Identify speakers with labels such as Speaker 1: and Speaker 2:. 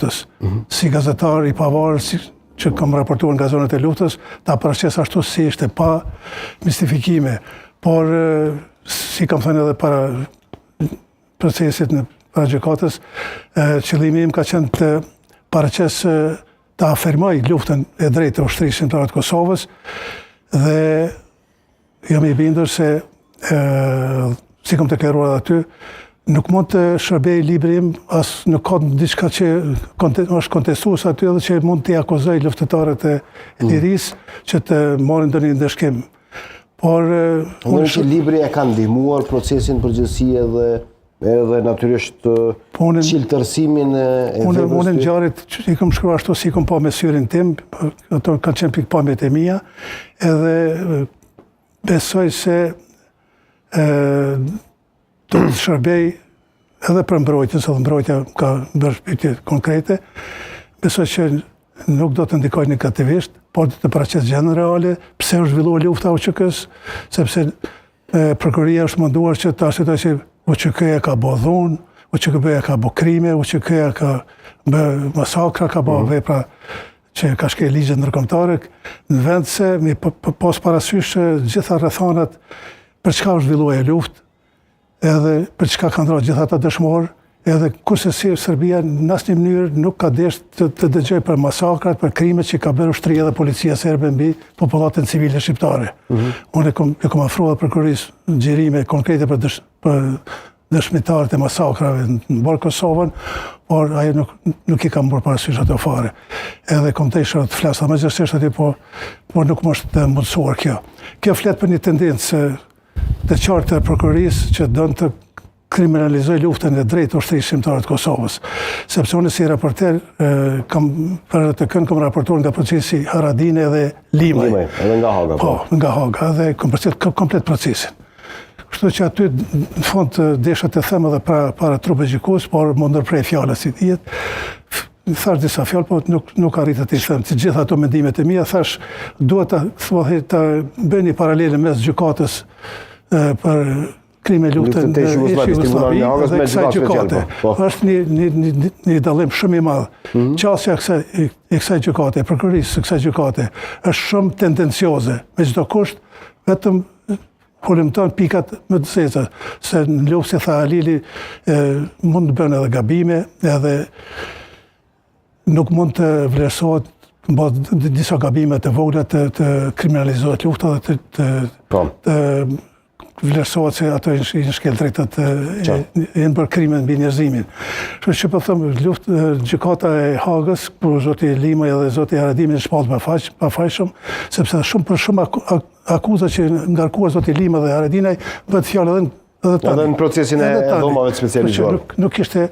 Speaker 1: luftës. Si gazetar i pavarur që kam raportuar nga zonat e luftës, ta paraqes ashtu si ishte pa mistifikime. Por, si kam thënë edhe para procesit në para gjykatës, qëllimi im ka qenë të paraqes të afirmoj luftën e drejtë të ushtrisë shqiptare të Kosovës dhe jam i bindur se si kam deklaruar aty, nuk mund të shërbej libri im, as nuk ka diçka që është kontestues aty edhe që mund të akuzoj luftëtarët e lirisë që të marrin ndonjë ndeshkim. Por
Speaker 2: që libri e ka ndihmuar procesin përgjithësi edhe natyrisht çiltërsimin e veprës.
Speaker 1: Unë në ngjarjet që i kam shkruar ashtu si kam pa me syrin tim, ato kanë qenë pikpamjet e mia, edhe besoj se do të shërbej edhe për mbrojtjes, edhe mbrojtja ka bërë pyetje konkrete, besoj që nuk do të ndikoj negativisht, por të paraqes gjendën reale, pse u zhvillua lufta UÇK-s, sepse prokuroria është munduar që të arsyetoj që UÇK-ja ka bë dhunë, UÇK-ja ka bë krime, UÇK-ja ka bë masakra, ka bë vepra që ka shkel ligjet ndërkombëtare, në vend se mi pas parasysh gjitha rrethanat për çka u zhvillua e luftë, edhe për çka kanë ndrohet gjithë ata dëshmorë, edhe kurse si Serbia në asnjë mënyrë nuk ka desh të dëgjoj për masakrat, për krimet që ka bërë ushtria dhe policia serbe mbi popullatën civile shqiptare. Unë e kam afruar prokurorisë xhirime konkrete për dëshmitarët e masakrave në bërë Kosovën, por ajo nuk i kam bërë parasysh ato fare. Edhe kom të isha të flasë, dhe mëgjërsisht aty, por nuk më është mundësuar kjo. Kjo flet për një tendencë të qartë të prokurorisë që donë të kriminalizoj luftën e drejtë ushtrisë shqiptare të Kosovës. Sepse unë si raporter, për të kënë kam raportuar nga procesi Haradine dhe Limaj.
Speaker 2: Edhe nga Haga.
Speaker 1: Po, nga Haga, dhe kom përcjell komplet procesin. Kështu që aty, në fund, desha të them edhe para trupit gjykues, por më ndërprej fjala si tjetë. Thash disa fjalë, po nuk arritet të i them. Të gjitha ato mendimet e mia, thash, duhet të bëj një paralele mes gjykatës për krime luftën e Jugosllavi dhe kësaj gjykate. Është një dallim shumë i madh. Qasja e kësaj gjykate, e prokurorisë së kësaj gjykate, është shumë tendencioze. Me çdo kusht, vetëm humbton pikat më të thjeshta, se në luftë, si tha Alili, mund të bën edhe gabime, edhe nuk mund të vlerësohet disa gabime të vogla të kriminalizohet lufta dhe të vlerësohet se ato i shkel drejtat janë për krimen mbi njerëzimin. Kështu që po them, gjykata e Hagës, për zoti Limaj dhe zoti Haradini në shpallë pafajshëm, sepse shumë akuza që ngarkuar zoti Limaj dhe Haradinaj bëhet fjalë edhe
Speaker 2: në procesin e dhomave të specializuar.
Speaker 1: Nuk ishte